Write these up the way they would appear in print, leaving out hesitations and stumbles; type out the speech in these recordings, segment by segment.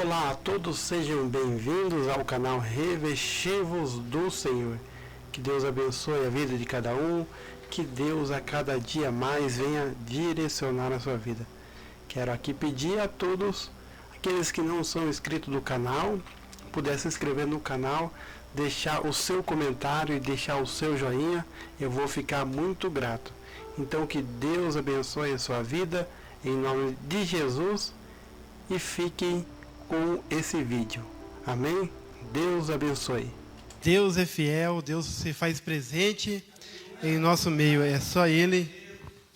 Olá a todos, sejam bem-vindos ao canal Revestivos do Senhor. Que Deus abençoe a vida de cada um, que Deus a cada dia mais venha direcionar a sua vida. Quero aqui pedir a todos, aqueles que não são inscritos do canal, puder se inscrever no canal, deixar o seu comentário e deixar o seu joinha, eu vou ficar muito grato. Então que Deus abençoe a sua vida, em nome de Jesus, e fiquem com esse vídeo. Amém? Deus abençoe. Deus é fiel, Deus se faz presente em nosso meio. É só Ele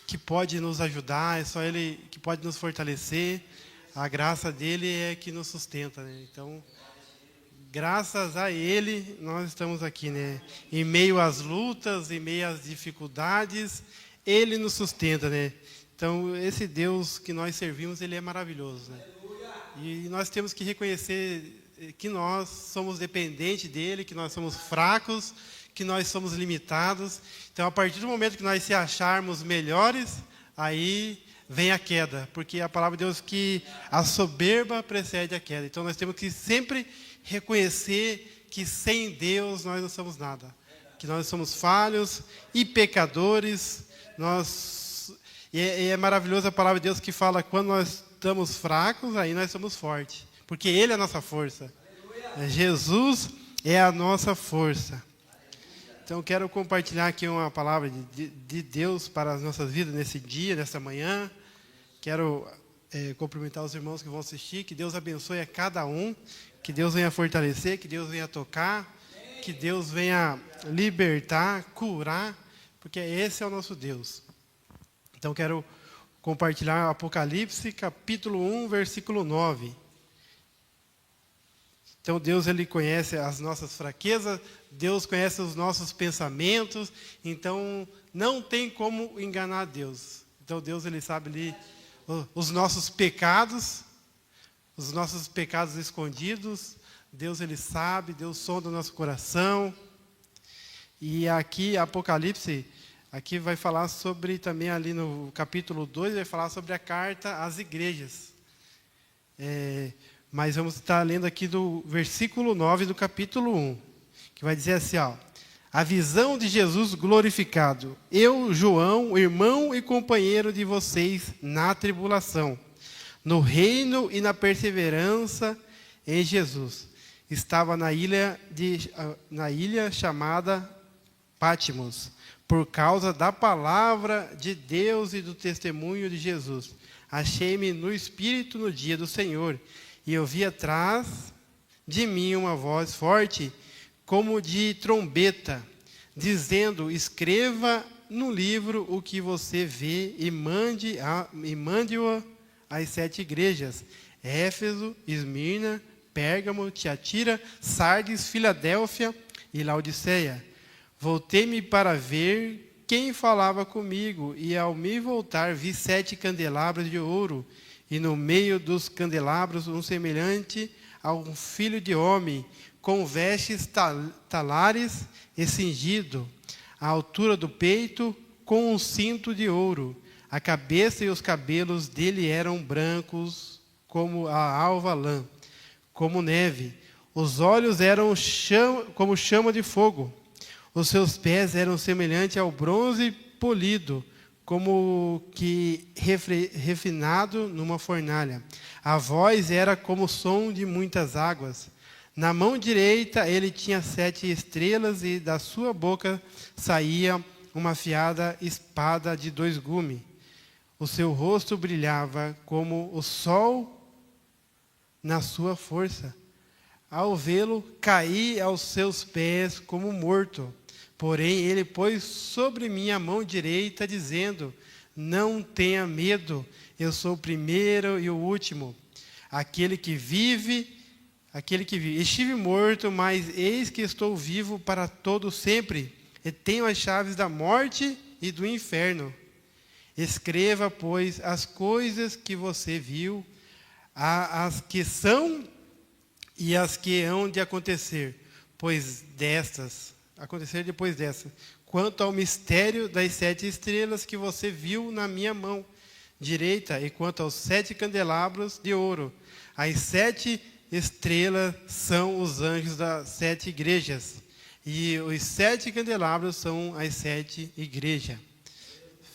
que pode nos ajudar, é só Ele que pode nos fortalecer. A graça dEle é que nos sustenta, né? Então, graças a Ele, nós estamos aqui, né? Em meio às lutas, em meio às dificuldades, Ele nos sustenta, né? Então, esse Deus que nós servimos, Ele é maravilhoso, né? E nós temos que reconhecer que nós somos dependentes dEle, que nós somos fracos, que nós somos limitados. Então, a partir do momento que nós se acharmos melhores, aí vem a queda. Porque a palavra de Deus que a soberba precede a queda. Então, nós temos que sempre reconhecer que sem Deus nós não somos nada. Que nós somos falhos e pecadores. E é maravilhoso a palavra de Deus que fala quando nós estamos fracos, aí nós somos fortes. Porque Ele é a nossa força. Jesus é a nossa força. Então, quero compartilhar aqui uma palavra de Deus para as nossas vidas nesse dia, nessa manhã. Quero cumprimentar os irmãos que vão assistir. Que Deus abençoe a cada um. Que Deus venha fortalecer, que Deus venha tocar. Que Deus venha libertar, curar. Porque esse é o nosso Deus. Então, quero compartilhar Apocalipse, capítulo 1, versículo 9. Então, Deus, Ele conhece as nossas fraquezas, Deus conhece os nossos pensamentos, então, não tem como enganar Deus. Então, Deus, Ele sabe ali os nossos pecados escondidos, Deus, Ele sabe, Deus sonda o nosso coração. E aqui, Apocalipse, aqui vai falar sobre, também ali no capítulo 2, vai falar sobre a carta às igrejas. Mas vamos estar lendo aqui do versículo 9 do capítulo 1, que vai dizer assim, ó: a visão de Jesus glorificado. Eu, João, irmão e companheiro de vocês na tribulação, no reino e na perseverança em Jesus. Estava na ilha chamada Patmos, por causa da palavra de Deus e do testemunho de Jesus. Achei-me no Espírito no dia do Senhor, e ouvi atrás de mim uma voz forte, como de trombeta, dizendo: escreva no livro o que você vê e mande-o às 7 igrejas: Éfeso, Esmirna, Pérgamo, Tiatira, Sardes, Filadélfia e Laodiceia. Voltei-me para ver quem falava comigo, e ao me voltar vi 7 candelabros de ouro, e no meio dos candelabros um semelhante a um filho de homem, com vestes talares e cingido, à altura do peito, com um cinto de ouro. A cabeça e os cabelos dele eram brancos como a alva lã, como neve. Os olhos eram como chama de fogo. Os seus pés eram semelhantes ao bronze polido, como que refinado numa fornalha. A voz era como o som de muitas águas. Na mão direita ele tinha 7 estrelas, e da sua boca saía uma afiada espada de 2 gumes. O seu rosto brilhava como o sol na sua força. Ao vê-lo, caí aos seus pés como morto. Porém, ele pôs sobre mim a mão direita, dizendo: não tenha medo, eu sou o primeiro e o último, aquele que vive. Estive morto, mas eis que estou vivo para todo sempre, e tenho as chaves da morte e do inferno. Escreva, pois, as coisas que você viu, as que são e as que hão de acontecer, acontecer depois dessa. Quanto ao mistério das 7 estrelas que você viu na minha mão direita, e quanto aos 7 candelabros de ouro, as 7 estrelas são os anjos das 7 igrejas. E os 7 candelabros são as 7 igrejas.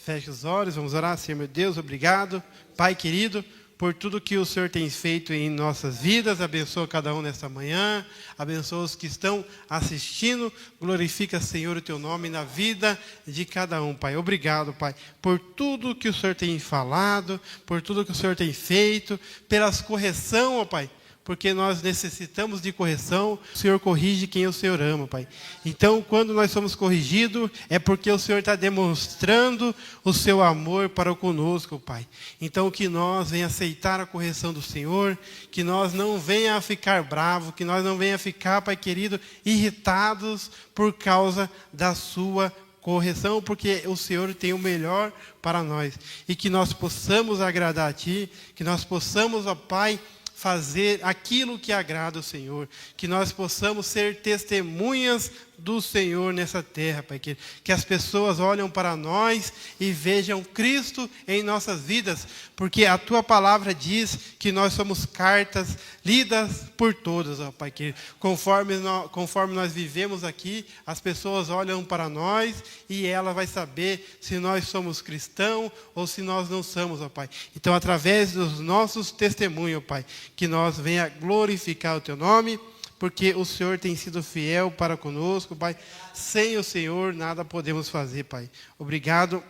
Feche os olhos, vamos orar. Senhor meu Deus, obrigado, Pai querido, por tudo que o Senhor tem feito em nossas vidas. Abençoa cada um nesta manhã, abençoa os que estão assistindo. Glorifica, Senhor, o teu nome na vida de cada um, Pai. Obrigado, Pai, por tudo que o Senhor tem falado, por tudo que o Senhor tem feito, pelas correções, ó Pai, porque nós necessitamos de correção. O Senhor corrige quem o Senhor ama, Pai. Então, quando nós somos corrigidos, é porque o Senhor está demonstrando o seu amor para conosco, Pai. Então, que nós venha aceitar a correção do Senhor, que nós não venha a ficar bravos, que nós não venha a ficar, Pai querido, irritados por causa da sua correção, porque o Senhor tem o melhor para nós. E que nós possamos agradar a Ti, que nós possamos, ó Pai, fazer aquilo que agrada o Senhor, que nós possamos ser testemunhas do Senhor nessa terra, Pai, que as pessoas olham para nós e vejam Cristo em nossas vidas, porque a Tua palavra diz que nós somos cartas lidas por todos, ó Pai, que conforme nós vivemos aqui, as pessoas olham para nós e ela vai saber se nós somos cristãos ou se nós não somos, ó Pai. Então, através dos nossos testemunhos, ó Pai, que nós venha glorificar o Teu nome, porque o Senhor tem sido fiel para conosco, Pai. Sem o Senhor, nada podemos fazer, Pai. Obrigado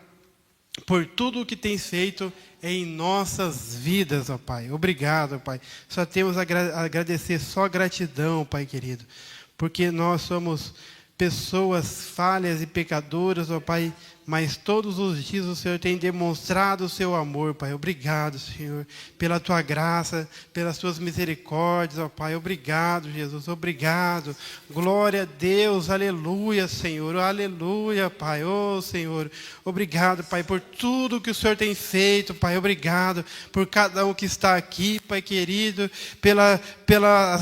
por tudo o que tens feito em nossas vidas, ó Pai. Obrigado, Pai. Só temos a agradecer, só gratidão, Pai querido. Porque nós somos pessoas falhas e pecadoras, ó Pai, mas todos os dias o Senhor tem demonstrado o seu amor, Pai. Obrigado, Senhor, pela Tua graça, pelas Tuas misericórdias, ó Pai. Obrigado, Jesus, obrigado. Glória a Deus, aleluia, Senhor, aleluia, Pai. Oh, Senhor, obrigado, Pai, por tudo que o Senhor tem feito, Pai. Obrigado por cada um que está aqui, Pai querido, pela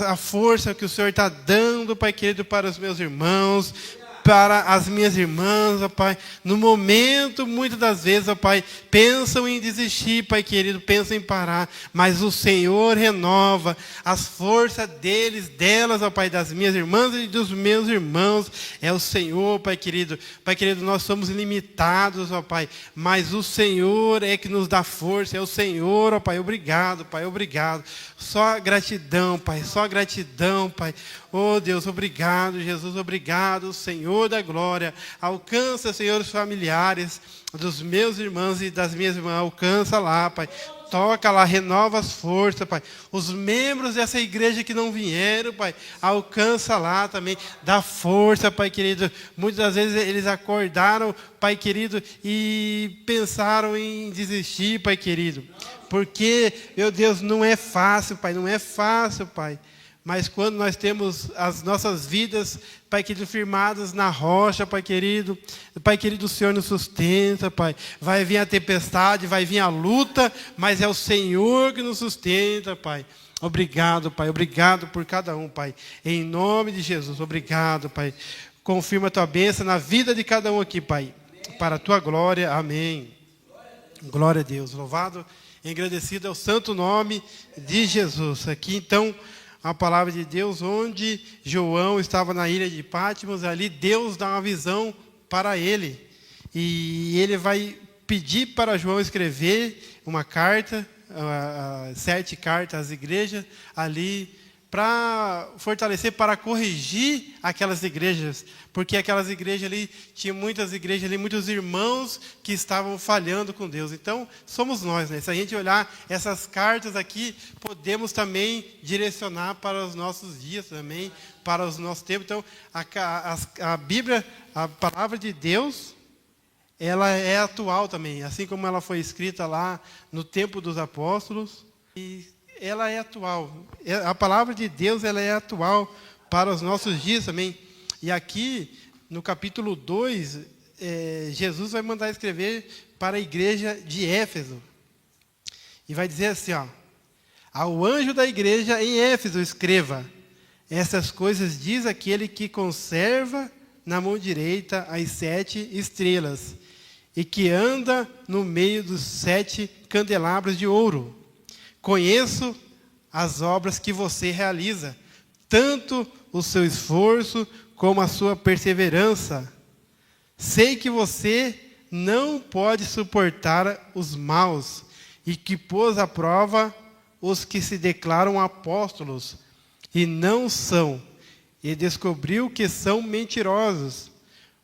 a força que o Senhor está dando, Pai querido, para os meus irmãos, para as minhas irmãs, ó Pai. No momento, muitas das vezes, ó Pai, pensam em desistir, Pai querido, pensam em parar, mas o Senhor renova as forças delas, ó Pai, das minhas irmãs e dos meus irmãos. É o Senhor, Pai querido. Pai querido, nós somos limitados, ó Pai, mas o Senhor é que nos dá força, é o Senhor, ó Pai. Obrigado, Pai, obrigado. Só gratidão, Pai, só gratidão, Pai. Oh, Deus, obrigado, Jesus, obrigado, Senhor da glória. Alcança, Senhor, os familiares dos meus irmãos e das minhas irmãs. Alcança lá, Pai. Toca lá, renova as forças, Pai. Os membros dessa igreja que não vieram, Pai, alcança lá também. Dá força, Pai querido. Muitas das vezes eles acordaram, Pai querido, e pensaram em desistir, Pai querido. Porque, meu Deus, não é fácil, Pai, não é fácil, Pai. Mas quando nós temos as nossas vidas, Pai querido, firmadas na rocha, Pai querido, o Senhor nos sustenta, Pai. Vai vir a tempestade, vai vir a luta, mas é o Senhor que nos sustenta, Pai. Obrigado, Pai, obrigado por cada um, Pai. Em nome de Jesus, obrigado, Pai. Confirma a Tua bênção na vida de cada um aqui, Pai. Para a Tua glória, amém. Glória a Deus, louvado e agradecido é o santo nome de Jesus. Aqui, então, a palavra de Deus, onde João estava na ilha de Patmos, ali Deus dá uma visão para ele. E ele vai pedir para João escrever uma carta, 7 cartas às igrejas, ali, para fortalecer, para corrigir aquelas igrejas. Porque aquelas igrejas ali, tinha muitas igrejas ali, muitos irmãos que estavam falhando com Deus. Então, somos nós, né? Se a gente olhar essas cartas aqui, podemos também direcionar para os nossos dias também, para os nossos tempos. Então, a Bíblia, a palavra de Deus, ela é atual também. Assim como ela foi escrita lá no tempo dos apóstolos, e ela é atual. A palavra de Deus, ela é atual para os nossos dias também. E aqui, no capítulo 2, Jesus vai mandar escrever para a igreja de Éfeso. E vai dizer assim, ó: ao anjo da igreja em Éfeso escreva: essas coisas diz aquele que conserva na mão direita as 7 estrelas e que anda no meio dos 7 candelabros de ouro. Conheço as obras que você realiza, tanto o seu esforço como a sua perseverança. Sei que você não pode suportar os maus e que pôs à prova os que se declaram apóstolos e não são, e descobriu que são mentirosos.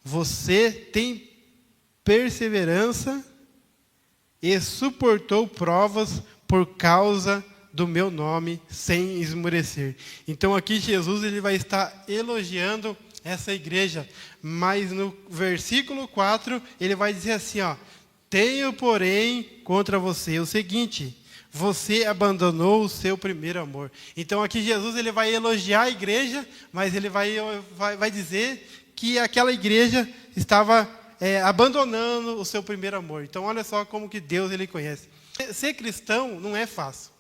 Você tem perseverança e suportou provas por causa do meu nome sem esmorecer. Então aqui Jesus ele vai estar elogiando essa igreja, mas no versículo 4 ele vai dizer assim, ó: tenho, porém, contra você o seguinte: você abandonou o seu primeiro amor. Então aqui Jesus ele vai elogiar a igreja, mas ele vai dizer que aquela igreja estava abandonando o seu primeiro amor. Então olha só como que Deus ele conhece. Ser cristão não é fácil.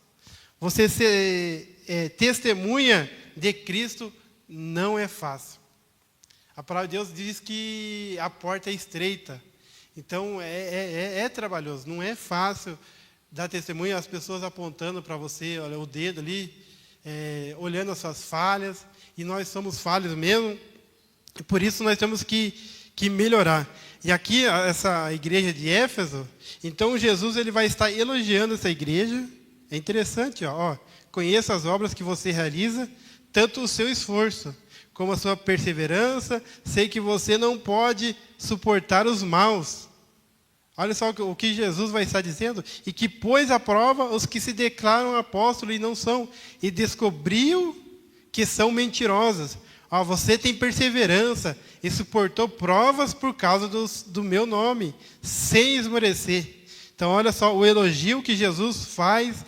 Você ser testemunha de Cristo não é fácil. A palavra de Deus diz que a porta é estreita. Então é trabalhoso, não é fácil dar testemunho, as pessoas apontando para você, olha, o dedo ali, olhando as suas falhas, e nós somos falhos mesmo, e por isso nós temos que melhorar. E aqui, essa igreja de Éfeso, então Jesus ele vai estar elogiando essa igreja. É interessante, ó, conheça as obras que você realiza, tanto o seu esforço, como a sua perseverança, sei que você não pode suportar os maus. Olha só o que Jesus vai estar dizendo, e que pôs à prova os que se declaram apóstolos e não são, e descobriu que são mentirosos. Ó, você tem perseverança e suportou provas por causa do meu nome, sem esmorecer. Então olha só o elogio que Jesus faz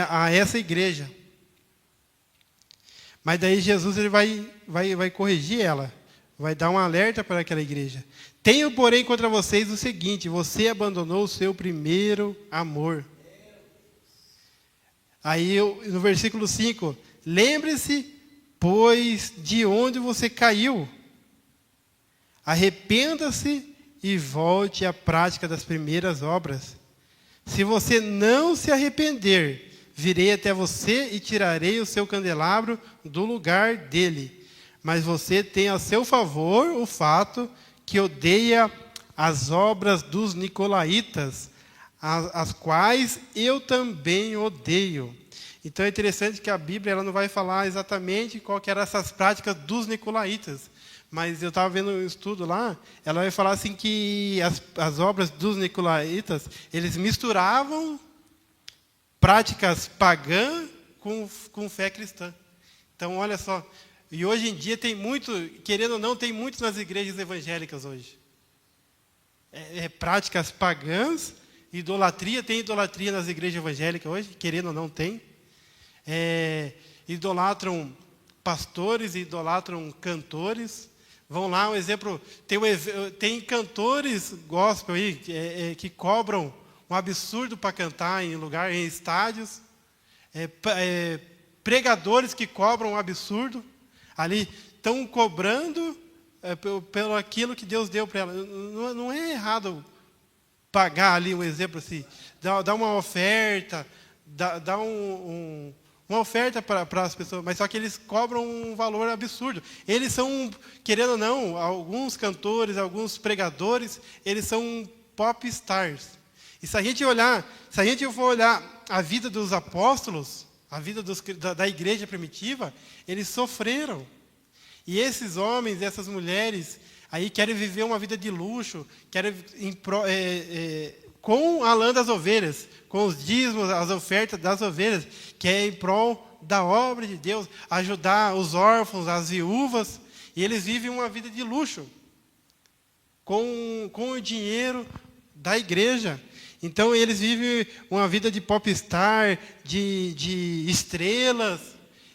a essa igreja. Mas daí Jesus ele vai corrigir ela, vai dar um alerta para aquela igreja. Tenho, porém, contra vocês o seguinte: você abandonou o seu primeiro amor. Aí no versículo 5, lembre-se, pois, de onde você caiu. Arrependa-se e volte à prática das primeiras obras. Se você não se arrepender, virei até você e tirarei o seu candelabro do lugar dele. Mas você tem a seu favor o fato que odeia as obras dos nicolaítas, as quais eu também odeio. Então é interessante que a Bíblia ela não vai falar exatamente qual que eram essas práticas dos nicolaítas. Mas eu estava vendo um estudo lá, ela vai falar assim que as obras dos nicolaítas, eles misturavam práticas pagãs com fé cristã. Então, olha só, e hoje em dia tem muito, querendo ou não, tem muitos nas igrejas evangélicas hoje. Práticas pagãs, idolatria, tem idolatria nas igrejas evangélicas hoje, querendo ou não, tem. Idolatram pastores, idolatram cantores. Vão lá, um exemplo, tem cantores gospel aí que cobram um absurdo para cantar em estádios. Pregadores que cobram um absurdo. Ali estão cobrando pelo aquilo que Deus deu para ela. Não é errado pagar ali, um exemplo assim, dar uma oferta, dar uma oferta para as pessoas, mas só que eles cobram um valor absurdo. Eles são, querendo ou não, alguns cantores, alguns pregadores, eles são pop stars. E se a gente for olhar a vida dos apóstolos, a vida da igreja primitiva, eles sofreram. E esses homens, essas mulheres, aí querem viver uma vida de luxo, querem com a lã das ovelhas, com os dízimos, as ofertas das ovelhas, que é em prol da obra de Deus, ajudar os órfãos, as viúvas, e eles vivem uma vida de luxo, com o dinheiro da igreja. Então eles vivem uma vida de popstar, de estrelas,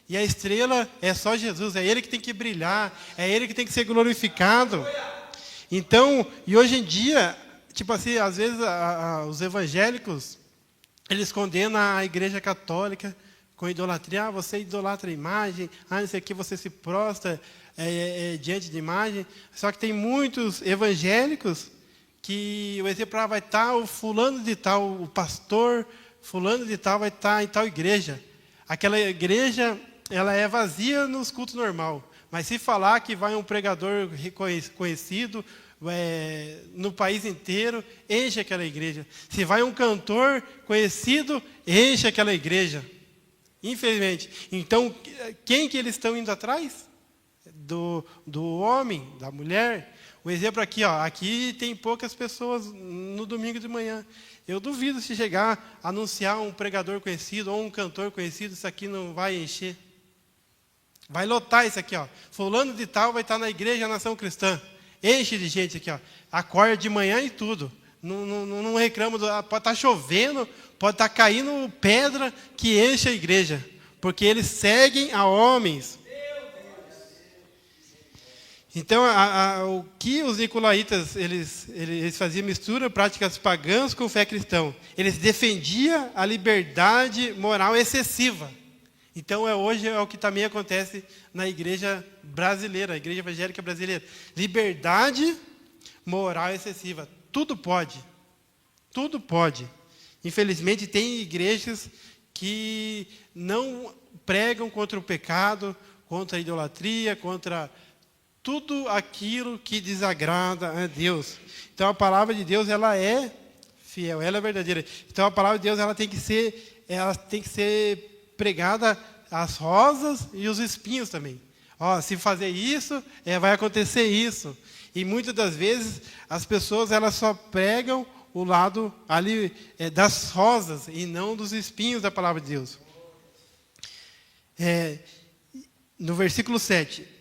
e a estrela é só Jesus, é Ele que tem que brilhar, é Ele que tem que ser glorificado. Então, e hoje em dia, tipo assim, às vezes os evangélicos, eles condenam a igreja católica com idolatria. Você idolatra a imagem, não sei o que, você se prostra diante de imagem. Só que tem muitos evangélicos que o exemplo vai estar o fulano de tal, o pastor fulano de tal vai estar em tal igreja. aquela igreja, ela é vazia nos cultos normal. Mas se falar que vai um pregador conhecido no país inteiro, enche aquela igreja. Se vai um cantor conhecido, enche aquela igreja. Infelizmente. Então, quem que eles estão indo atrás? Do homem, da mulher. O exemplo aqui, aqui tem poucas pessoas no domingo de manhã. Eu duvido se chegar a anunciar um pregador conhecido ou um cantor conhecido, isso aqui não vai encher. Vai lotar isso aqui, Fulano de tal vai estar na igreja Nação Cristã. Enche de gente aqui, Acorda de manhã e tudo. Não reclama, pode estar chovendo, pode estar caindo pedra que enche a igreja. Porque eles seguem a homens. Então, o que os nicolaítas, eles faziam mistura práticas pagãs com fé cristã. Eles defendiam a liberdade moral excessiva. Então, hoje é o que também acontece na igreja brasileira, a igreja evangélica brasileira. Liberdade moral excessiva. Tudo pode. Tudo pode. Infelizmente, tem igrejas que não pregam contra o pecado, contra a idolatria, contra tudo aquilo que desagrada a Deus. Então, a palavra de Deus, ela é fiel, ela é verdadeira. Então, a palavra de Deus, ela tem que ser pregada as rosas e os espinhos também. Se fazer isso, vai acontecer isso. E muitas das vezes as pessoas elas só pregam o lado ali das rosas e não dos espinhos da palavra de Deus. No versículo 7.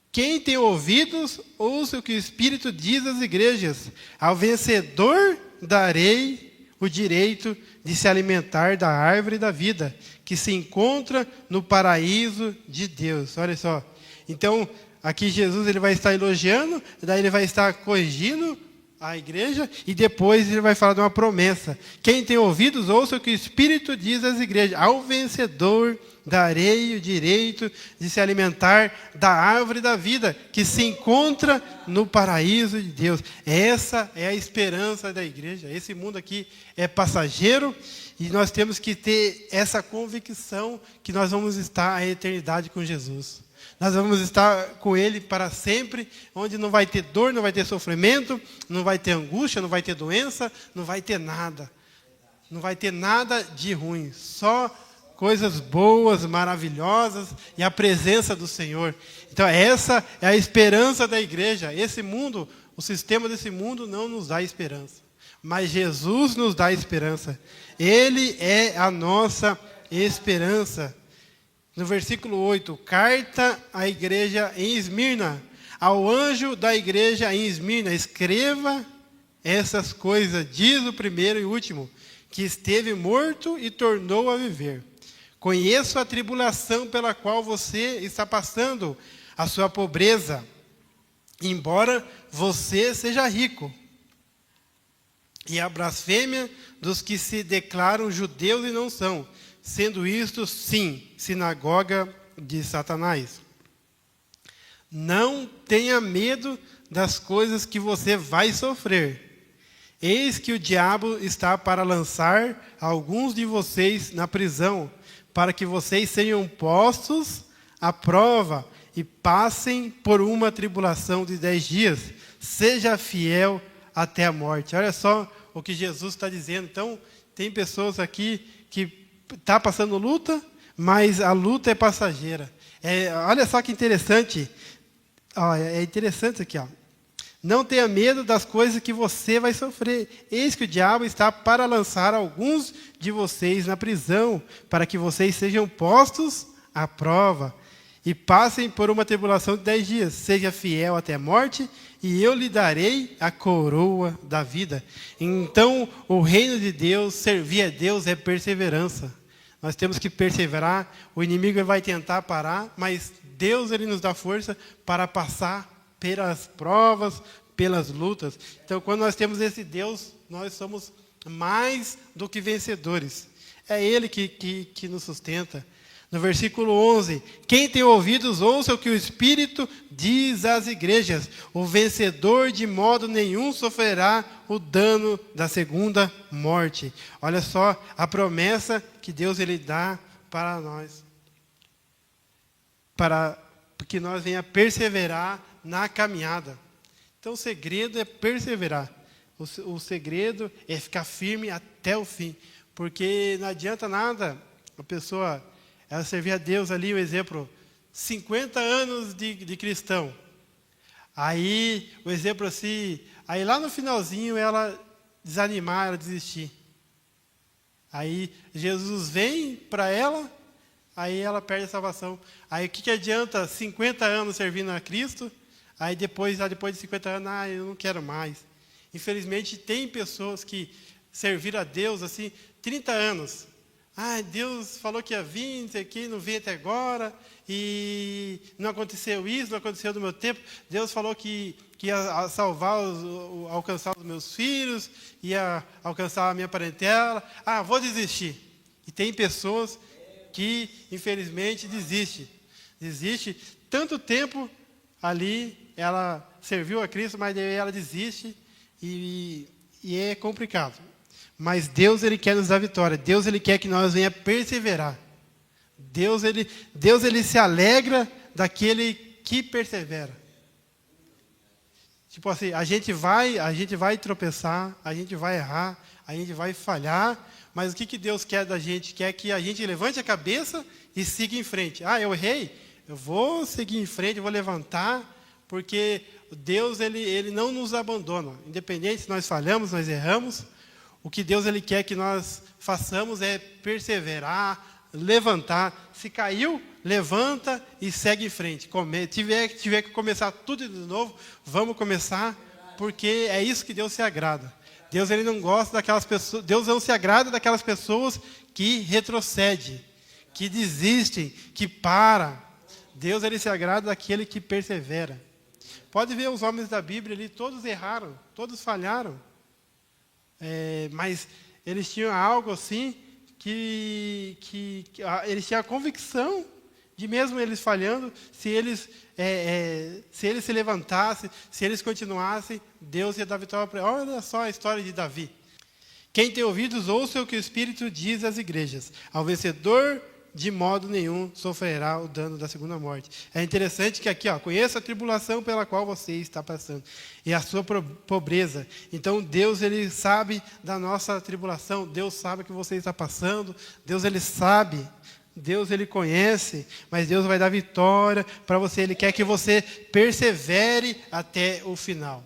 Quem tem ouvidos, ouça o que o Espírito diz às igrejas. Ao vencedor darei o direito de se alimentar da árvore da vida, que se encontra no paraíso de Deus. Olha só. Então, aqui Jesus ele vai estar elogiando, daí ele vai estar corrigindo a igreja, e depois ele vai falar de uma promessa. Quem tem ouvidos, ouça o que o Espírito diz às igrejas. Ao vencedor darei o direito de se alimentar da árvore da vida, que se encontra no paraíso de Deus. Essa é a esperança da igreja. Esse mundo aqui é passageiro, e nós temos que ter essa convicção que nós vamos estar a eternidade com Jesus. Nós vamos estar com Ele para sempre, onde não vai ter dor, não vai ter sofrimento, não vai ter angústia, não vai ter doença, não vai ter nada. Não vai ter nada de ruim, só coisas boas, maravilhosas e a presença do Senhor. Então, essa é a esperança da igreja. Esse mundo, o sistema desse mundo não nos dá esperança, mas Jesus nos dá esperança. Ele é a nossa esperança. No versículo 8, carta à igreja em Esmirna. Ao anjo da igreja em Esmirna, escreva essas coisas, diz o primeiro e último, que esteve morto e tornou a viver. Conheço a tribulação pela qual você está passando, a sua pobreza, embora você seja rico, e a blasfêmia dos que se declaram judeus e não são, sendo isto, sim, sinagoga de Satanás. Não tenha medo das coisas que você vai sofrer. Eis que o diabo está para lançar alguns de vocês na prisão, para que vocês sejam postos à prova e passem por uma tribulação de 10 dias. Seja fiel até a morte. Olha só o que Jesus está dizendo. Então, tem pessoas aqui que está passando luta, mas a luta é passageira. Olha só que interessante. É interessante aqui. Não tenha medo das coisas que você vai sofrer. Eis que o diabo está para lançar alguns de vocês na prisão, para que vocês sejam postos à prova e passem por uma tribulação de 10 dias. Seja fiel até a morte, e eu lhe darei a coroa da vida. Então, o reino de Deus, servir a Deus é perseverança. Nós temos que perseverar. O inimigo vai tentar parar, mas Deus ele nos dá força para passar pelas provas, pelas lutas. Então, quando nós temos esse Deus, nós somos mais do que vencedores. É Ele que nos sustenta. No versículo 11, quem tem ouvidos, ouça o que o Espírito diz às igrejas. O vencedor de modo nenhum sofrerá o dano da segunda morte. Olha só a promessa que Deus ele dá para nós, para que nós venha perseverar na caminhada. Então o segredo é perseverar. O segredo é ficar firme até o fim. Porque não adianta nada a pessoa ela servir a Deus ali, o exemplo, 50 anos de cristão. Aí, o exemplo assim, aí lá no finalzinho ela desanimar, ela desistir. Aí Jesus vem para ela, aí ela perde a salvação. Aí o que adianta 50 anos servindo a Cristo? Aí depois de 50 anos, eu não quero mais. Infelizmente, tem pessoas que serviram a Deus assim, 30 anos. Deus falou que ia vir, não sei o que, não veio até agora, e não aconteceu isso, não aconteceu no meu tempo. Deus falou que ia salvar, alcançar os meus filhos, ia alcançar a minha parentela. Vou desistir. E tem pessoas que, infelizmente, desiste. Tanto tempo ali, ela serviu a Cristo, mas daí ela desiste, e é complicado. Mas Deus, Ele quer nos dar vitória. Deus, Ele quer que nós venha perseverar. Deus, ele se alegra daquele que persevera. Tipo assim, a gente vai tropeçar, a gente vai errar, a gente vai falhar, mas o que Deus quer da gente? Quer que a gente levante a cabeça e siga em frente. Eu errei? Eu vou seguir em frente, eu vou levantar, porque Deus, ele não nos abandona. Independente se nós falhamos, nós erramos, o que Deus ele quer que nós façamos é perseverar, levantar. Se caiu, levanta e segue em frente. Tiver que começar tudo de novo, vamos começar, porque é isso que Deus se agrada. Deus ele não gosta daquelas pessoas, Deus não se agrada daquelas pessoas que retrocedem, que desistem, que param. Deus ele se agrada daquele que persevera. Pode ver os homens da Bíblia ali, todos erraram, todos falharam. Mas eles tinham algo assim que eles tinham a convicção de, mesmo eles falhando, se eles se levantassem, se eles continuassem, Deus ia dar vitória para eles. Olha só a história de Davi. Quem tem ouvidos, ouça o que o Espírito diz às igrejas. Ao vencedor, de modo nenhum, sofrerá o dano da segunda morte. É interessante que aqui, conheça a tribulação pela qual você está passando e a sua pobreza. Então, Deus, ele sabe da nossa tribulação. Deus sabe o que você está passando. Deus, ele sabe. Deus, ele conhece. Mas Deus vai dar vitória para você. Ele quer que você persevere até o final.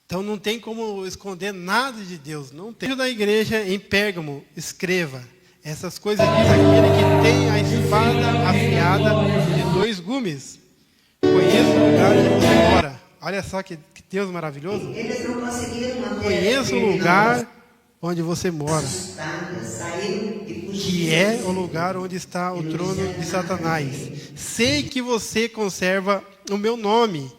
Então, não tem como esconder nada de Deus. Não tem. Da igreja em Pérgamo, escreva. Essas coisas diz aquele que tem a espada afiada de 2 gumes. Conheço o lugar onde você mora. Olha só que Deus maravilhoso. Conheço o lugar onde você mora, que é o lugar onde está o trono de Satanás. Sei que você conserva o meu nome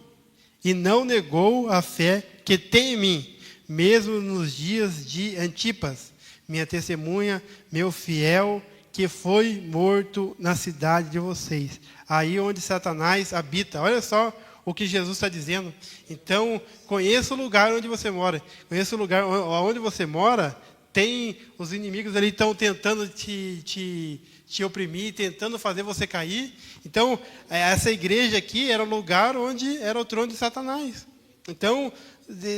e não negou a fé que tem em mim, mesmo nos dias de Antipas, minha testemunha, meu fiel, que foi morto na cidade de vocês, aí onde Satanás habita. Olha só o que Jesus está dizendo. Então, conheça o lugar onde você mora. Conheça o lugar onde você mora. Tem os inimigos ali estão tentando te oprimir, tentando fazer você cair. Então, essa igreja aqui era o lugar onde era o trono de Satanás. Então,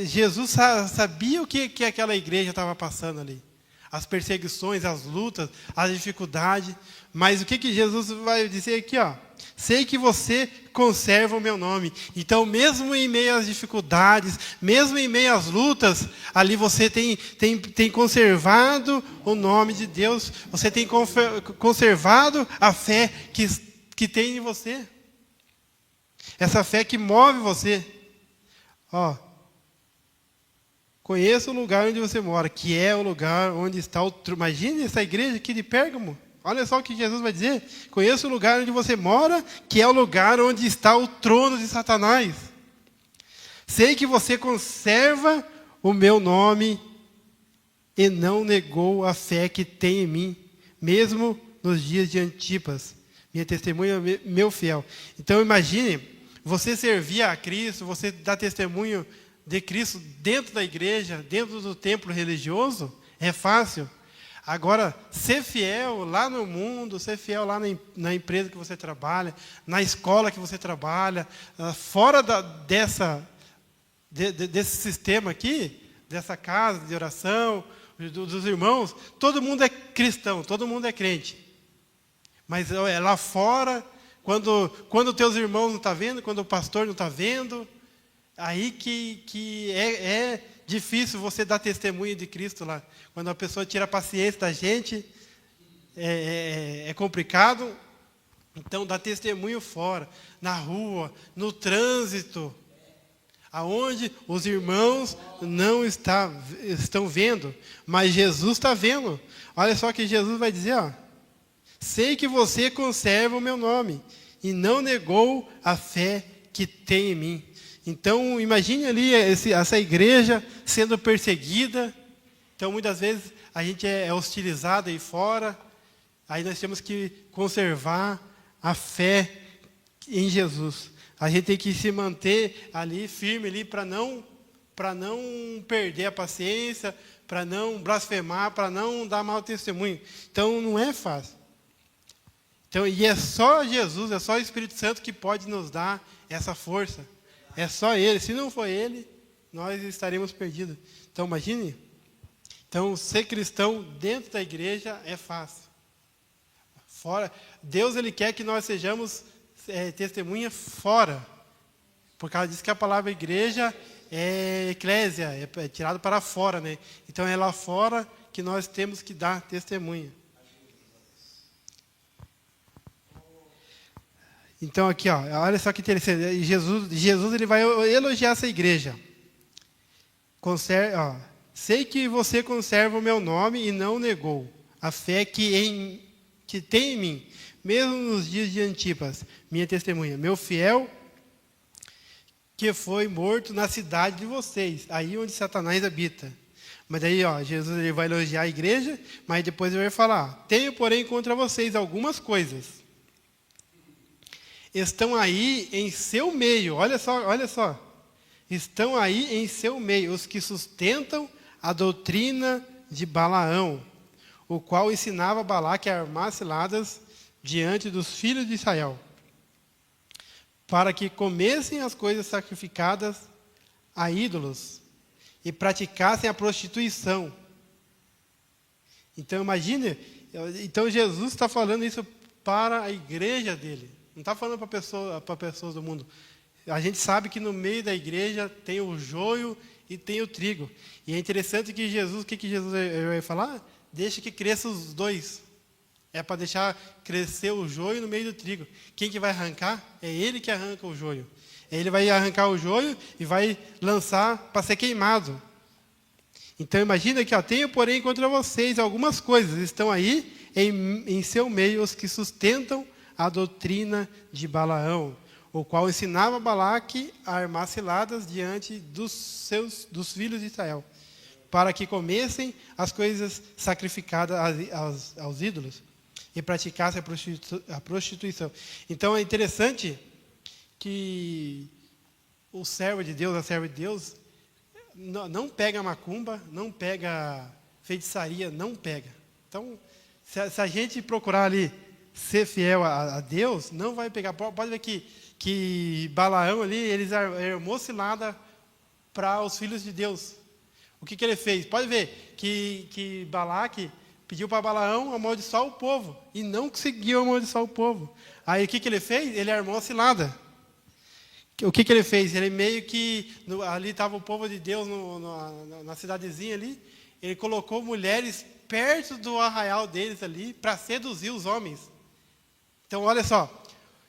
Jesus sabia o que aquela igreja estava passando ali. As perseguições, as lutas, as dificuldades. Mas o que Jesus vai dizer aqui? Sei que você conserva o meu nome. Então, mesmo em meio às dificuldades, mesmo em meio às lutas, ali você tem conservado o nome de Deus. Você tem conservado a fé que tem em você. Essa fé que move você. Conheça o lugar onde você mora, que é o lugar onde está o trono. Imagine essa igreja aqui de Pérgamo. Olha só o que Jesus vai dizer. Conheça o lugar onde você mora, que é o lugar onde está o trono de Satanás. Sei que você conserva o meu nome e não negou a fé que tem em mim, mesmo nos dias de Antipas, minha testemunha, meu fiel. Então imagine, você servir a Cristo, você dá testemunho de Cristo dentro da igreja, dentro do templo religioso, é fácil. Agora, ser fiel lá no mundo, ser fiel lá na empresa que você trabalha, na escola que você trabalha, fora desse sistema aqui, dessa casa de oração, dos irmãos, todo mundo é cristão, todo mundo é crente. Mas lá fora, quando teus irmãos não estão vendo, quando o pastor não está vendo, aí que é difícil você dar testemunho de Cristo lá. Quando a pessoa tira a paciência da gente, é complicado. Então, dá testemunho fora, na rua, no trânsito, aonde os irmãos não estão vendo, mas Jesus está vendo. Olha só que Jesus vai dizer, ó. Sei que você conserva o meu nome e não negou a fé que tem em mim. Então, imagine ali essa igreja sendo perseguida. Então, muitas vezes, a gente é hostilizado aí fora. Aí nós temos que conservar a fé em Jesus. A gente tem que se manter ali, firme ali, para não perder a paciência, para não blasfemar, para não dar mau testemunho. Então, não é fácil. Então, e é só Jesus, é só o Espírito Santo que pode nos dar essa força. É só Ele. Se não for Ele, nós estaremos perdidos. Então, imagine. Então, ser cristão dentro da igreja é fácil. Fora, Deus ele quer que nós sejamos testemunha fora. Por causa disso que a palavra igreja é eclésia, é tirado para fora, né? Então, é lá fora que nós temos que dar testemunha. Então aqui, ó, olha só que interessante. Jesus ele vai elogiar essa igreja. Sei que você conserva o meu nome e não negou a fé que tem em mim, mesmo nos dias de Antipas, minha testemunha, meu fiel, que foi morto na cidade de vocês, aí onde Satanás habita. Mas daí, ó, Jesus ele vai elogiar a igreja, mas depois ele vai falar: tenho, porém, contra vocês algumas coisas. Estão aí em seu meio, olha só. Estão aí em seu meio os que sustentam a doutrina de Balaão, o qual ensinava Balaque a armar ciladas diante dos filhos de Israel, para que comessem as coisas sacrificadas a ídolos e praticassem a prostituição. Então imagine, Jesus está falando isso para a igreja dele. Não está falando para pessoas do mundo. A gente sabe que no meio da igreja tem o joio e tem o trigo. E é interessante que Jesus, o que Jesus vai falar? Deixa que cresça os dois. É para deixar crescer o joio no meio do trigo. Quem que vai arrancar? É ele que arranca o joio. Ele vai arrancar o joio e vai lançar para ser queimado. Então imagina que tenho, porém, contra vocês algumas coisas. Estão aí em seu meio os que sustentam a doutrina de Balaão, o qual ensinava Balaque a armar ciladas diante dos filhos de Israel, para que comessem as coisas sacrificadas aos ídolos e praticassem a prostituição. Então é interessante que o servo de Deus, a serva de Deus, não pega macumba, não pega feitiçaria, não pega. Então, se a gente procurar ali ser fiel a Deus, não vai pegar. Pode ver que Balaão ali, eles armou cilada para os filhos de Deus. O que ele fez? Pode ver que Balaque pediu para Balaão amaldiçoar o povo e não conseguiu amaldiçoar o povo. Aí o que ele fez? Ele armou a cilada. O que ele fez? Ele meio que, ali estava o povo de Deus na cidadezinha ali, ele colocou mulheres perto do arraial deles ali para seduzir os homens. Então, olha só.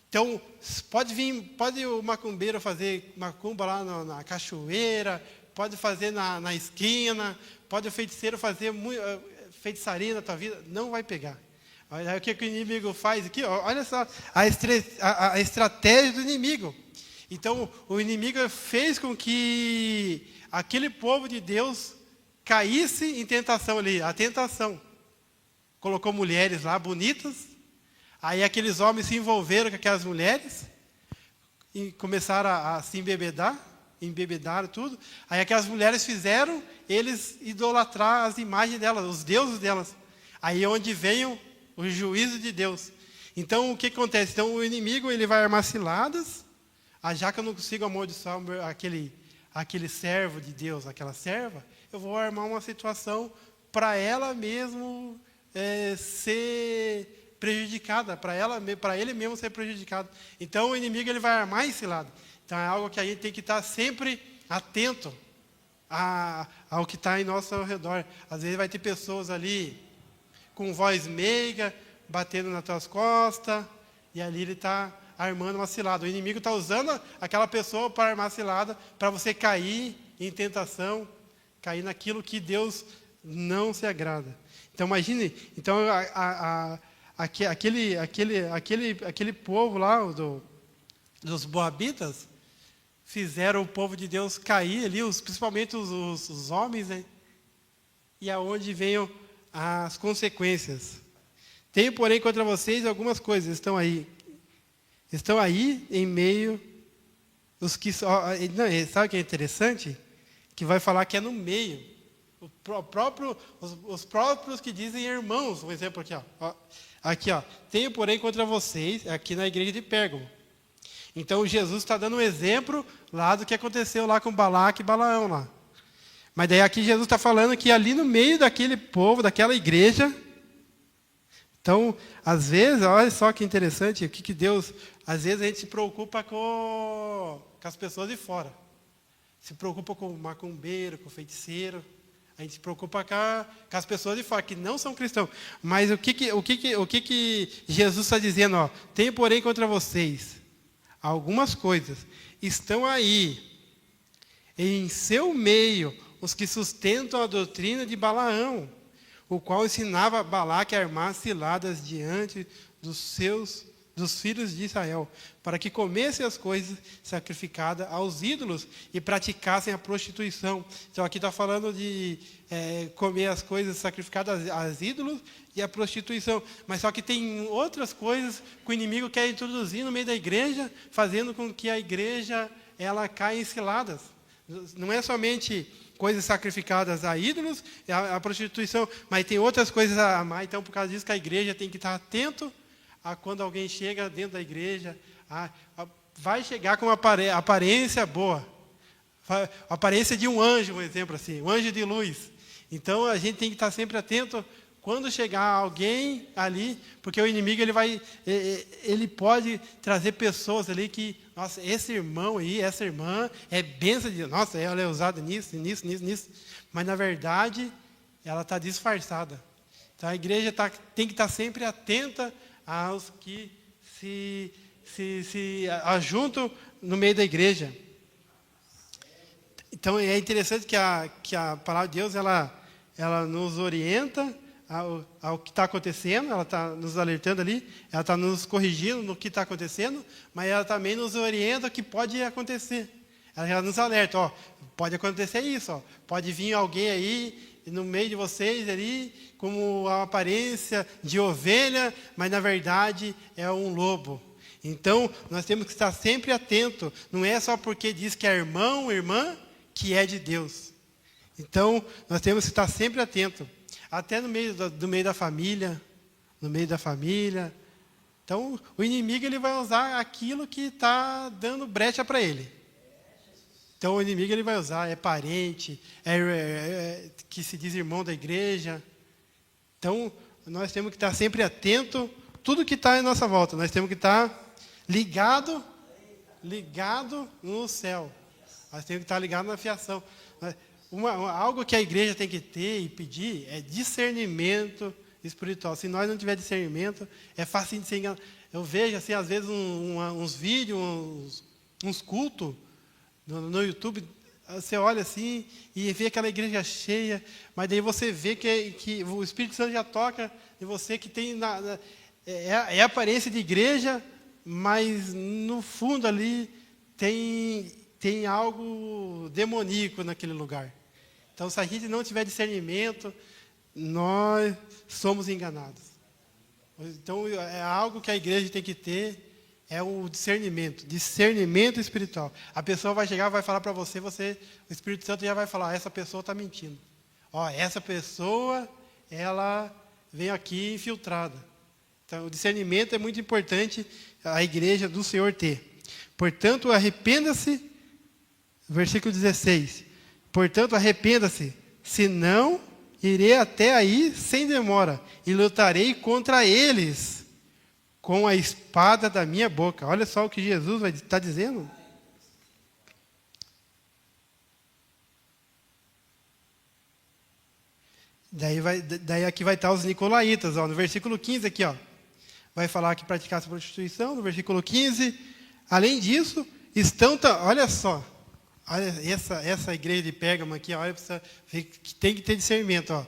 Então, pode o macumbeiro fazer macumba lá na cachoeira, pode fazer na esquina, pode o feiticeiro fazer feitiçaria na tua vida, não vai pegar. Olha o que o inimigo faz aqui, olha só a estratégia do inimigo. Então, o inimigo fez com que aquele povo de Deus caísse em tentação ali, a tentação. Colocou mulheres lá bonitas. Aí aqueles homens se envolveram com aquelas mulheres e começaram a se embebedaram tudo. Aí aquelas mulheres fizeram eles idolatrar as imagens delas, os deuses delas. Aí é onde vem o juízo de Deus. Então, o que acontece? Então, o inimigo ele vai armar ciladas. Já que eu não consigo amaldiçoar aquele servo de Deus, aquela serva, eu vou armar uma situação para ela mesmo ser prejudicada, para ele mesmo ser prejudicado. Então, o inimigo ele vai armar esse lado. Então, é algo que a gente tem que estar sempre atento ao que está em nosso redor. Às vezes vai ter pessoas ali com voz meiga, batendo nas tuas costas, e ali ele está armando uma cilada. O inimigo está usando aquela pessoa para armar cilada, para você cair em tentação, cair naquilo que Deus não se agrada. Então, imagine, então, aquele povo lá, dos Moabitas, fizeram o povo de Deus cair ali, principalmente os homens, né? E aonde venham as consequências. Tenho, porém, contra vocês algumas coisas, estão aí em meio os que... Sabe o que é interessante? Que vai falar que é no meio. Os próprios que dizem irmãos, um exemplo aqui, aqui, tenho, porém, contra vocês, aqui na igreja de Pérgamo. Então, Jesus está dando um exemplo lá do que aconteceu lá com Balaque e Balaão lá. Mas daí aqui Jesus está falando que ali no meio daquele povo, daquela igreja... Então, às vezes, olha só que interessante, o que Deus... Às vezes a gente se preocupa com as pessoas de fora. Se preocupa com o macumbeiro, com o feiticeiro. A gente se preocupa com as pessoas de fora, que não são cristãos. Mas o que Jesus está dizendo? Tenho, porém, contra vocês algumas coisas. Estão aí, em seu meio, os que sustentam a doutrina de Balaão, o qual ensinava Balaque a armar ciladas diante dos filhos de Israel, para que comessem as coisas sacrificadas aos ídolos e praticassem a prostituição. Então aqui está falando de comer as coisas sacrificadas aos ídolos e a prostituição. Mas só que tem outras coisas que o inimigo quer introduzir no meio da igreja, fazendo com que a igreja ela caia em ciladas. Não é somente coisas sacrificadas a ídolos, a prostituição, mas tem outras coisas a mais. Então, por causa disso, que a igreja tem que estar atento a quando alguém chega dentro da igreja, vai chegar com uma aparência boa, a aparência de um anjo, um exemplo assim, um anjo de luz. Então, a gente tem que estar sempre atento quando chegar alguém ali, porque o inimigo ele pode trazer pessoas ali que, nossa, esse irmão aí, essa irmã é bênção de Deus, nossa, ela é usada nisso. Mas, na verdade, ela está disfarçada. Então, a igreja tem que estar sempre atenta aos que se ajuntam no meio da igreja. Então, é interessante que a palavra de Deus, ela nos orienta ao que está acontecendo, ela está nos alertando ali, ela está nos corrigindo no que está acontecendo, mas ela também nos orienta o que pode acontecer. Ela nos alerta, pode acontecer isso, pode vir alguém aí no meio de vocês ali, como a aparência de ovelha, mas na verdade é um lobo. Então, nós temos que estar sempre atentos, não é só porque diz que é irmão ou irmã, que é de Deus. Então, nós temos que estar sempre atentos. Até no meio da família, Então, o inimigo ele vai usar aquilo que está dando brecha para ele. Então, o inimigo ele vai usar, é parente, que se diz irmão da igreja. Então, nós temos que estar sempre atento tudo que está em nossa volta. Nós temos que estar ligado no céu. Nós temos que estar ligado na fiação. Algo que a igreja tem que ter e pedir é discernimento espiritual. Se nós não tiver discernimento, é fácil de ser enganado. Eu vejo, assim, às vezes, uns vídeos, uns cultos no YouTube. Você olha assim e vê aquela igreja cheia, mas daí você vê que o Espírito Santo já toca em você, que tem é a aparência de igreja, mas no fundo ali tem algo demoníaco naquele lugar. Então, se a gente não tiver discernimento, nós somos enganados. Então, é algo que a igreja tem que ter, é o discernimento espiritual. A pessoa vai chegar, vai falar para você, o Espírito Santo já vai falar, essa pessoa está mentindo. Essa pessoa, ela vem aqui infiltrada. Então, o discernimento é muito importante a igreja do Senhor ter. Portanto, arrependa-se, versículo 16. Portanto, arrependa-se, senão irei até aí sem demora e lutarei contra eles com a espada da minha boca. Olha só o que Jesus vai estar dizendo. Daí aqui vai estar os nicolaítas, ó, no versículo 15 aqui, ó. Vai falar que praticasse a prostituição, no versículo 15. Além disso, olha só, olha essa igreja de Pérgamo aqui, olha, precisa ver que tem que ter discernimento, ó.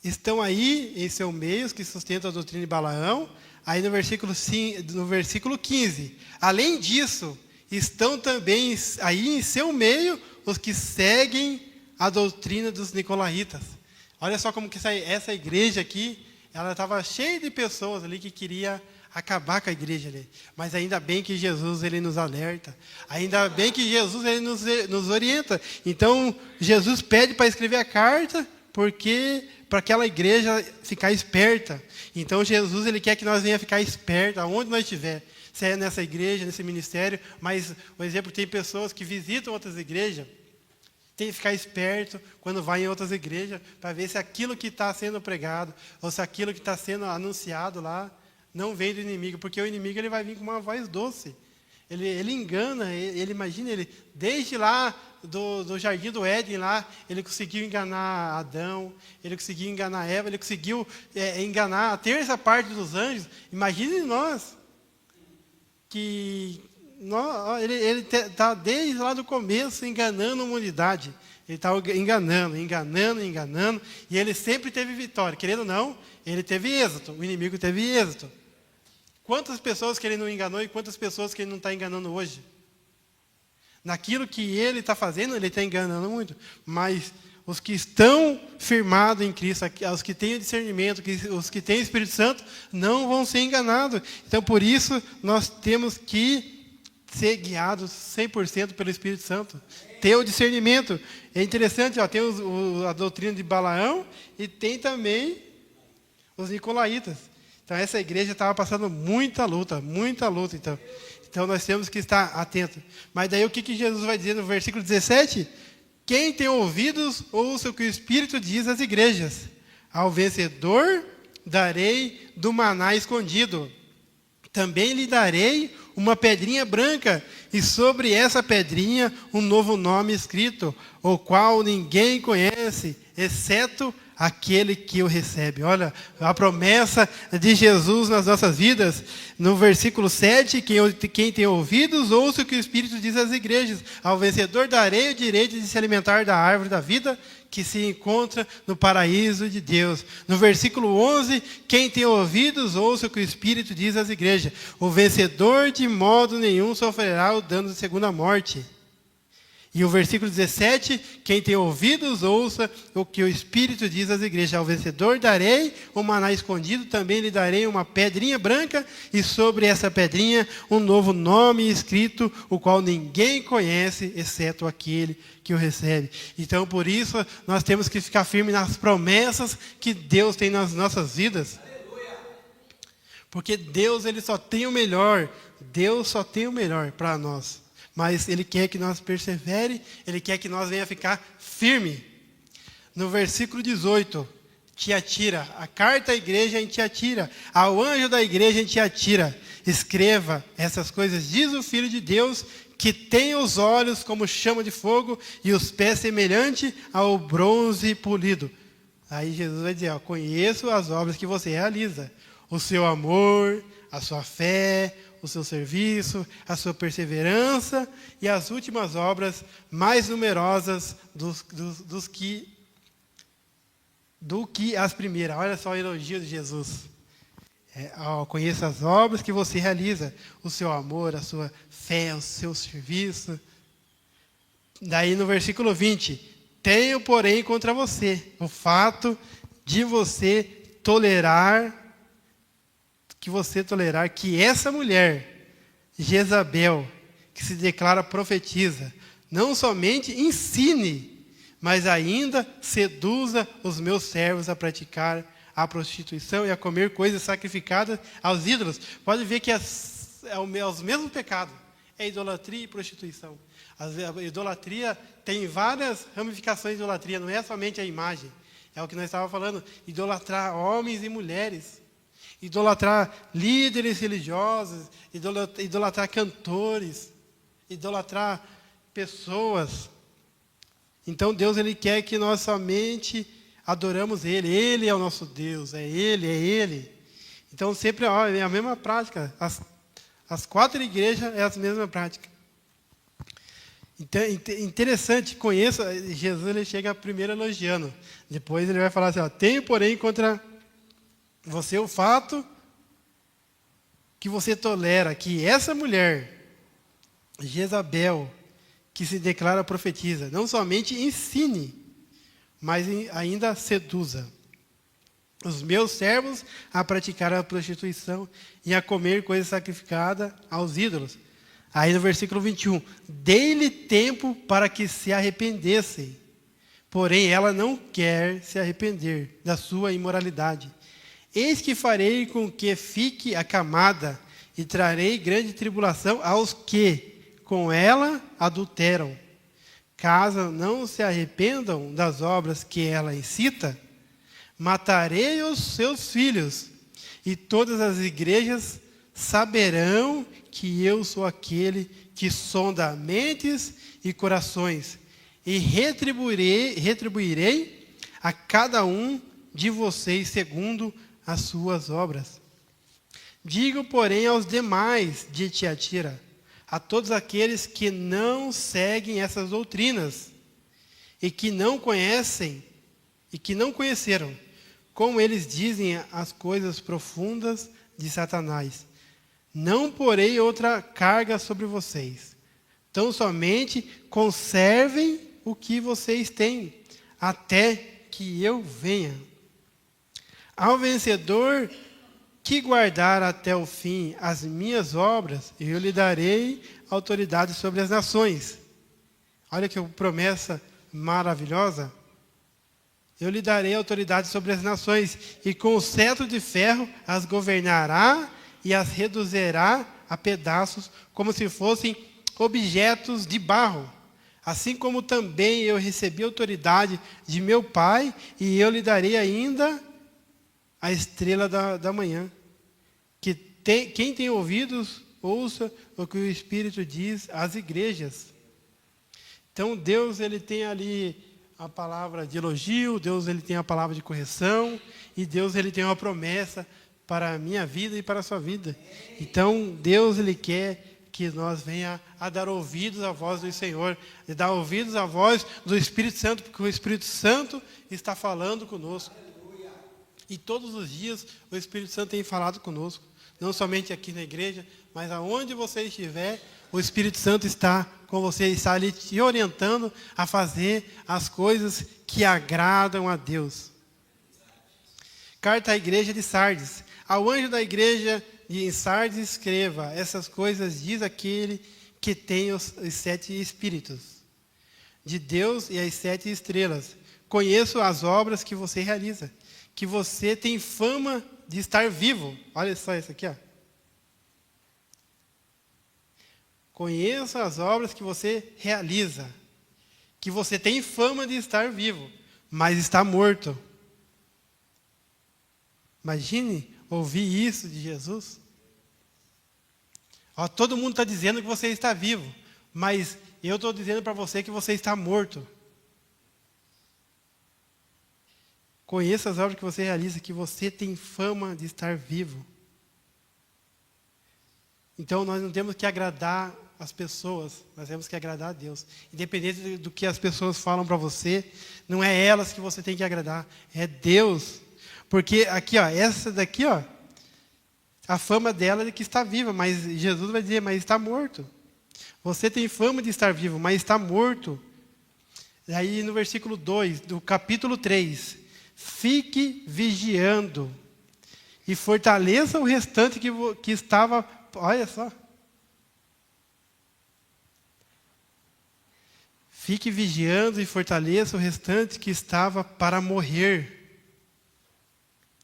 Estão aí em seu meio os que sustentam a doutrina de Balaão. Aí no versículo 15. Além disso, estão também aí em seu meio os que seguem a doutrina dos nicolaítas. Olha só como que essa igreja aqui, ela estava cheia de pessoas ali que queria acabar com a igreja ali. Mas ainda bem que Jesus ele nos alerta. Ainda bem que Jesus ele nos orienta. Então, Jesus pede para escrever a carta, porque para aquela igreja ficar esperta. Então, Jesus ele quer que nós venha ficar esperto aonde nós estiver. Se é nessa igreja, nesse ministério. Mas, por exemplo, tem pessoas que visitam outras igrejas. Tem que ficar esperto quando vai em outras igrejas para ver se aquilo que está sendo pregado ou se aquilo que está sendo anunciado lá não vem do inimigo, porque o inimigo ele vai vir com uma voz doce. Ele engana, ele imagina, ele desde lá do jardim do Éden lá, ele conseguiu enganar Adão, ele conseguiu enganar Eva, ele conseguiu enganar a terça parte dos anjos. Imagine nós que ele está desde lá do começo enganando a humanidade. Ele está enganando, e ele sempre teve vitória. Querendo ou não, ele teve êxito, o inimigo teve êxito. Quantas pessoas que ele não enganou e quantas pessoas que ele não está enganando hoje? Naquilo que ele está fazendo, ele está enganando muito. Mas os que estão firmados em Cristo, os que têm o discernimento, os que têm o Espírito Santo, não vão ser enganados. Então, por isso, nós temos que ser guiados 100% pelo Espírito Santo. Ter o discernimento. É interessante, ó, tem a doutrina de Balaão e tem também os nicolaítas. Então, essa igreja estava passando muita luta. Então, nós temos que estar atentos. Mas daí, o que Jesus vai dizer no versículo 17? Quem tem ouvidos, ouça o que o Espírito diz às igrejas. Ao vencedor, darei do maná escondido. Também lhe darei uma pedrinha branca, e sobre essa pedrinha um novo nome escrito, o qual ninguém conhece, exceto aquele que o recebe. Olha, a promessa de Jesus nas nossas vidas. No versículo 7, quem tem ouvidos, ouça o que o Espírito diz às igrejas. Ao vencedor darei o direito de se alimentar da árvore da vida, que se encontra no paraíso de Deus. No versículo 11, quem tem ouvidos, ouça o que o Espírito diz às igrejas. O vencedor de modo nenhum sofrerá o dano da segunda morte. E o versículo 17, quem tem ouvidos, ouça o que o Espírito diz às igrejas. Ao vencedor darei um maná escondido, também lhe darei uma pedrinha branca, e sobre essa pedrinha um novo nome escrito, o qual ninguém conhece, exceto aquele que o recebe. Então, por isso, nós temos que ficar firmes nas promessas que Deus tem nas nossas vidas. Porque Deus, ele só tem o melhor. Deus só tem o melhor para nós. Mas Ele quer que nós persevere, Ele quer que nós venha ficar firme. No versículo 18, Tiatira, a carta à igreja em Tiatira, ao anjo da igreja em Tiatira, escreva essas coisas, diz o Filho de Deus, que tem os olhos como chama de fogo e os pés semelhante ao bronze polido. Aí Jesus vai dizer, conheço as obras que você realiza, o seu amor, a sua fé, o seu serviço, a sua perseverança e as últimas obras mais numerosas do que as primeiras. Olha só o elogio de Jesus. Conheça as obras que você realiza, o seu amor, a sua fé, o seu serviço. Daí no versículo 20, tenho, porém, contra você o fato de você tolerar que essa mulher, Jezabel, que se declara profetiza, não somente ensine, mas ainda seduza os meus servos a praticar a prostituição e a comer coisas sacrificadas aos ídolos. Pode ver que é os mesmos pecados. É idolatria e prostituição. A idolatria tem várias ramificações de idolatria, não é somente a imagem. É o que nós estávamos falando, idolatrar homens e mulheres, idolatrar líderes religiosos, idolatrar cantores, idolatrar pessoas. Então Deus ele quer que nós somente adoramos Ele. Ele é o nosso Deus, é Ele, é Ele. Então sempre é a mesma prática. As 4 igrejas é a mesma prática. Então, interessante, conheça, Jesus ele chega primeiro elogiando. Depois ele vai falar assim, tenho porém contra você o fato que você tolera que essa mulher, Jezabel, que se declara profetisa, não somente ensine, mas ainda seduza os meus servos a praticar a prostituição e a comer coisas sacrificadas aos ídolos. Aí no versículo 21, dei-lhe tempo para que se arrependessem, porém ela não quer se arrepender da sua imoralidade. Eis que farei com que fique acamada e trarei grande tribulação aos que com ela adulteram. Caso não se arrependam das obras que ela incita, matarei os seus filhos, e todas as igrejas saberão que eu sou aquele que sonda mentes e corações, e retribuirei a cada um de vocês segundo as suas obras. Digo, porém, aos demais de Tiatira, a todos aqueles que não seguem essas doutrinas, e que não conhecem, e que não conheceram, como eles dizem as coisas profundas de Satanás. Não porei outra carga sobre vocês. Tão somente conservem o que vocês têm, até que eu venha. Ao vencedor que guardar até o fim as minhas obras, eu lhe darei autoridade sobre as nações. Olha que promessa maravilhosa. Eu lhe darei autoridade sobre as nações, e com o cetro de ferro as governará e as reduzirá a pedaços, como se fossem objetos de barro. Assim como também eu recebi autoridade de meu Pai, e eu lhe darei ainda a estrela da manhã. Quem tem ouvidos, ouça o que o Espírito diz às igrejas. Então Deus ele tem ali a palavra de elogio, Deus ele tem a palavra de correção, e Deus ele tem uma promessa para a minha vida e para a sua vida. Então Deus ele quer que nós venha a dar ouvidos à voz do Senhor, e dar ouvidos à voz do Espírito Santo, porque o Espírito Santo está falando conosco. E todos os dias o Espírito Santo tem falado conosco, não somente aqui na igreja, mas aonde você estiver, o Espírito Santo está com você, está ali te orientando a fazer as coisas que agradam a Deus. Carta à igreja de Sardes. Ao anjo da igreja em Sardes escreva, essas coisas diz aquele que tem os 7 espíritos de Deus e as 7 estrelas. Conheço as obras que você realiza, que você tem fama de estar vivo. Olha só isso aqui, ó. Conheço as obras que você realiza, que você tem fama de estar vivo, mas está morto. Imagine ouvir isso de Jesus. Ó, todo mundo está dizendo que você está vivo, mas eu estou dizendo para você que você está morto. Conheça as obras que você realiza, que você tem fama de estar vivo. Então nós não temos que agradar as pessoas, nós temos que agradar a Deus. Independente do que as pessoas falam para você, não é elas que você tem que agradar, é Deus. Porque aqui, ó, essa daqui, ó, a fama dela é que está viva, mas Jesus vai dizer, mas está morto. Você tem fama de estar vivo, mas está morto. Aí no versículo 2 do capítulo 3, fique vigiando e fortaleça o restante que estava, olha só. Fique vigiando e fortaleça o restante que estava para morrer.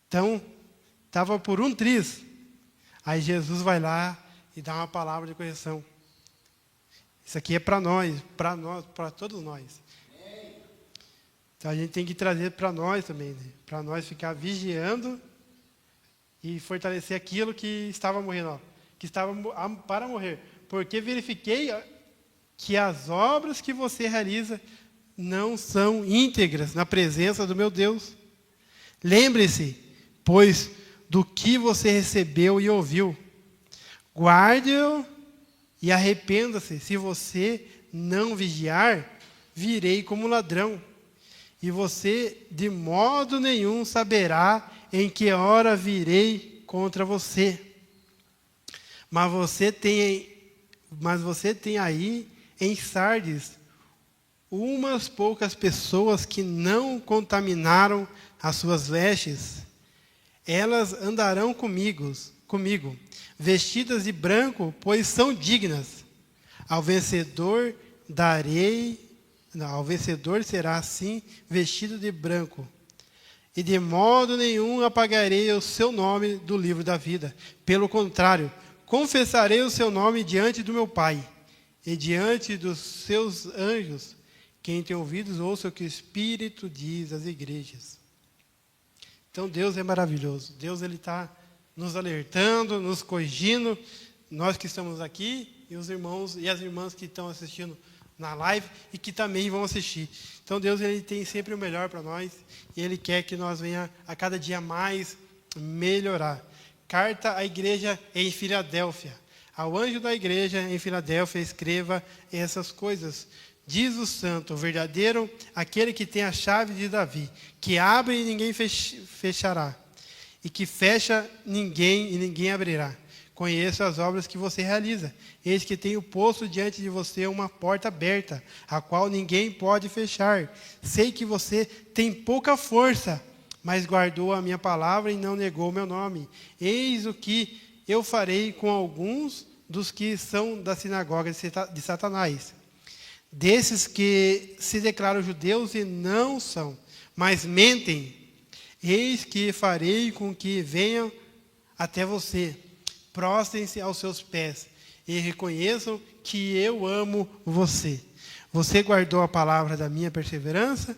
Então, estava por um triz. Aí Jesus vai lá e dá uma palavra de correção. Isso aqui é para nós, para todos nós. Então a gente tem que trazer para nós também, né? Para nós ficar vigiando e fortalecer aquilo que estava morrendo, ó, que estava para morrer. Porque verifiquei que as obras que você realiza não são íntegras na presença do meu Deus. Lembre-se, pois, do que você recebeu e ouviu. Guarde-o e arrependa-se. Se você não vigiar, virei como ladrão. E você de modo nenhum saberá em que hora virei contra você. Mas você tem aí em Sardes umas poucas pessoas que não contaminaram as suas vestes. Elas andarão comigo, vestidas de branco, pois são dignas. Ao vencedor será assim vestido de branco. E de modo nenhum apagarei o seu nome do livro da vida. Pelo contrário, confessarei o seu nome diante do meu Pai e diante dos seus anjos. Quem tem ouvidos, ouça o que o Espírito diz às igrejas. Então Deus é maravilhoso. Deus está nos alertando, nos corrigindo. Nós que estamos aqui e os irmãos e as irmãs que estão assistindo na live e que também vão assistir. Então Deus ele tem sempre o melhor para nós e Ele quer que nós venha a cada dia mais melhorar. Carta à igreja em Filadélfia. Ao anjo da igreja em Filadélfia escreva essas coisas. Diz o santo, o verdadeiro, aquele que tem a chave de Davi, que abre e ninguém fechará, e que fecha ninguém e ninguém abrirá. Conheço as obras que você realiza. Eis que tenho posto diante de você uma porta aberta, a qual ninguém pode fechar. Sei que você tem pouca força, mas guardou a minha palavra e não negou o meu nome. Eis o que eu farei com alguns dos que são da sinagoga de Satanás. Desses que se declaram judeus e não são, mas mentem. Eis que farei com que venham até você. Prostrem-se aos seus pés e reconheçam que eu amo você. Você guardou a palavra da minha perseverança,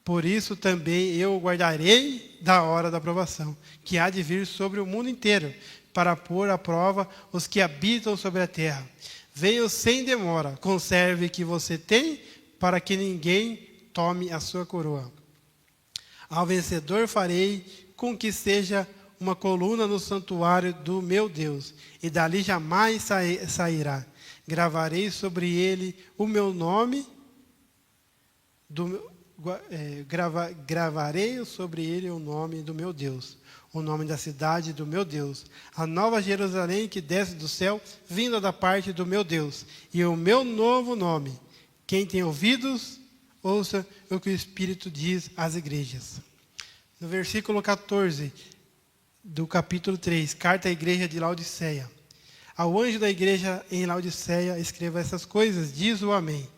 por isso também eu guardarei da hora da provação, que há de vir sobre o mundo inteiro, para pôr à prova os que habitam sobre a terra. Venham sem demora, conserve o que você tem, para que ninguém tome a sua coroa. Ao vencedor farei com que seja uma coluna no santuário do meu Deus, e dali jamais sairá. Gravarei sobre ele o meu nome, gravarei sobre ele o nome do meu Deus, o nome da cidade do meu Deus, a nova Jerusalém que desce do céu, vinda da parte do meu Deus, e o meu novo nome. Quem tem ouvidos, ouça o que o Espírito diz às igrejas. No versículo 14 do capítulo 3, carta à igreja de Laodiceia. Ao anjo da igreja em Laodiceia, escreva essas coisas, diz o Amém.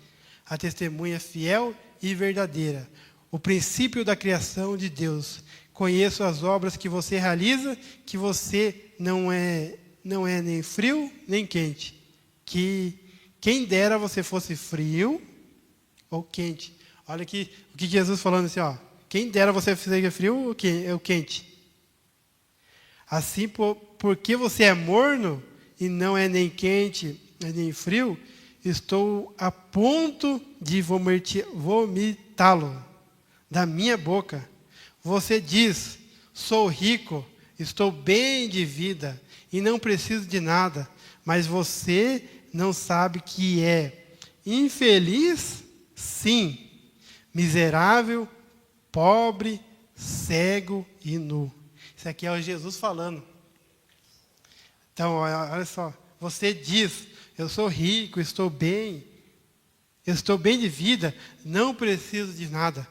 A testemunha fiel e verdadeira, o princípio da criação de Deus. Conheço as obras que você realiza, que você não é nem frio nem quente. Que quem dera você fosse frio ou quente. Olha aqui o que Jesus falando assim, ó. Quem dera você fosse frio ou quente. Assim, porque você é morno e não é nem quente nem frio, estou a ponto de vomitá-lo da minha boca. Você diz, sou rico, estou bem de vida e não preciso de nada, mas você não sabe que é infeliz, sim, miserável, pobre, cego e nu. Isso aqui é o Jesus falando. Então, olha só. Você diz, eu sou rico, estou bem de vida, não preciso de nada.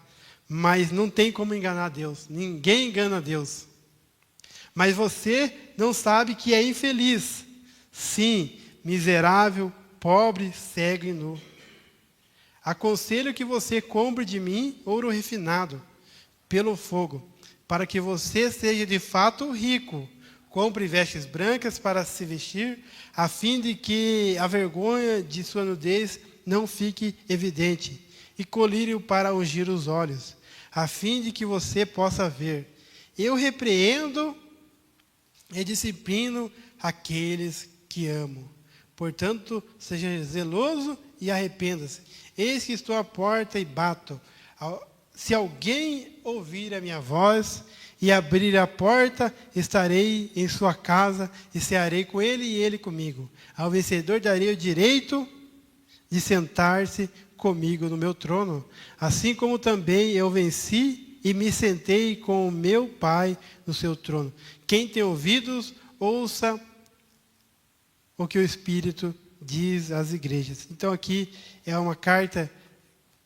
Mas não tem como enganar Deus. Ninguém engana Deus. Mas você não sabe que é infeliz. Sim, miserável, pobre, cego e nu. Aconselho que você compre de mim ouro refinado pelo fogo, para que você seja de fato rico. Compre vestes brancas para se vestir, a fim de que a vergonha de sua nudez não fique evidente, e colírio para ungir os olhos, a fim de que você possa ver. Eu repreendo e disciplino aqueles que amo. Portanto, seja zeloso e arrependa-se. Eis que estou à porta e bato. Se alguém ouvir a minha voz e abrir a porta, estarei em sua casa e cearei com ele e ele comigo. Ao vencedor darei o direito de sentar-se comigo no meu trono, assim como também eu venci e me sentei com o meu Pai no seu trono. Quem tem ouvidos, ouça o que o Espírito diz às igrejas. Então aqui é uma carta,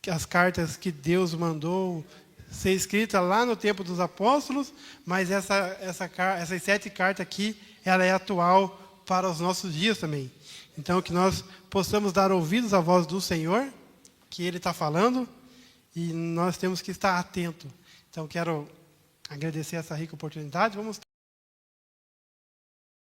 as cartas que Deus mandou ser escrita lá no tempo dos apóstolos, mas essas 7 cartas aqui, ela é atual para os nossos dias também. Então que nós possamos dar ouvidos à voz do Senhor, que Ele está falando, e nós temos que estar atentos. Então quero agradecer essa rica oportunidade. Vamos